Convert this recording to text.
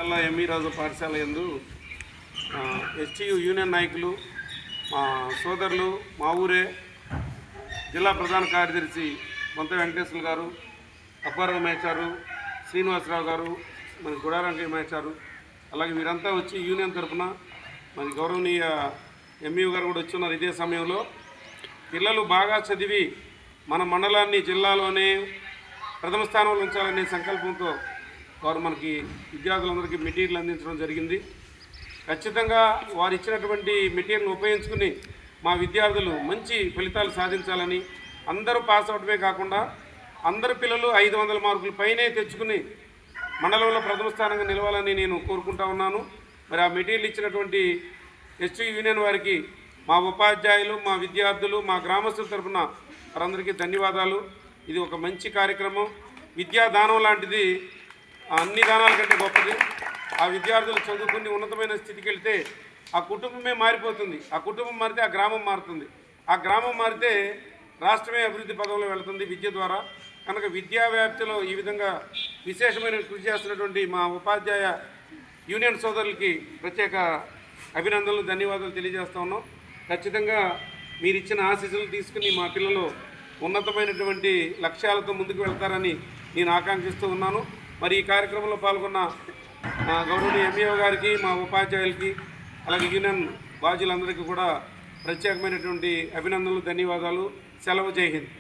ME రాజు పాఠశాల యందు STU union నాయకులు మా సోదరులు మా ఊరే జిల్లా ప్రధాన కార్యదర్శి బొంత వెంకటేశ్వర గారు, అప్పారావు మేచారు, శ్రీనివాసరావు గారు, మన గుడారంకి మేచారు, అలాగే వీరంతా వచ్చి యూనియన్ తరఫున మన గౌరవనీయ ఎంఈ గారు కూడా వచ్చి ఉన్నారు. ఇదే సమయంలో పిల్లలు బాగా చదివి మన మండలాన్ని జిల్లాలోనే ప్రథమ స్థానంలో ఉంచాలనే సంకల్పంతో వారు మనకి విద్యార్థులందరికీ మెటీరియల్ అందించడం జరిగింది. ఖచ్చితంగా వారు ఇచ్చినటువంటి మెటీరియల్ని ఉపయోగించుకుని మా విద్యార్థులు మంచి ఫలితాలు సాధించాలని, అందరూ పాస్ అవడమే కాకుండా అందరు పిల్లలు 500 మార్కుల పైనే తెచ్చుకుని మండలంలో ప్రథమ స్థానంగా నిలవాలని నేను కోరుకుంటా ఉన్నాను. మరి ఆ మెటీరియల్ ఇచ్చినటువంటి ఎస్టీ యూనియన్ వారికి మా ఉపాధ్యాయులు, మా విద్యార్థులు, మా గ్రామస్తుల తరఫున వారందరికీ ధన్యవాదాలు. ఇది ఒక మంచి కార్యక్రమం. విద్యాదానం లాంటిది అన్ని దానాల కంటే గొప్పది. ఆ విద్యార్థులు చదువుకుని ఉన్నతమైన స్థితికి వెళ్తే ఆ కుటుంబమే మారిపోతుంది. ఆ కుటుంబం మారితే ఆ గ్రామం మారుతుంది. ఆ గ్రామం మారితే రాష్ట్రమే అభివృద్ధి పదంలో వెళుతుంది విద్య ద్వారా. కనుక విద్యా వ్యాప్తిలో ఈ విధంగా విశేషమైన కృషి చేస్తున్నటువంటి మా ఉపాధ్యాయ యూనియన్ సోదరులకి ప్రత్యేక అభినందనలు, ధన్యవాదాలు తెలియజేస్తా ఉన్నాం. ఖచ్చితంగా మీరు ఇచ్చిన ఆశీస్సులు తీసుకుని మా పిల్లలు ఉన్నతమైనటువంటి లక్ష్యాలతో ముందుకు వెళ్తారని నేను ఆకాంక్షిస్తూ ఉన్నాను. మరి ఈ కార్యక్రమంలో పాల్గొన్న గౌరవనీయ ఎంఈఓ గారికి, మా ఉపాధ్యాయులకి, అలాగే యూనియన్ బాధ్యులందరికీ కూడా ప్రత్యేకమైనటువంటి అభినందనలు, ధన్యవాదాలు. సెలవు. జై హింద్.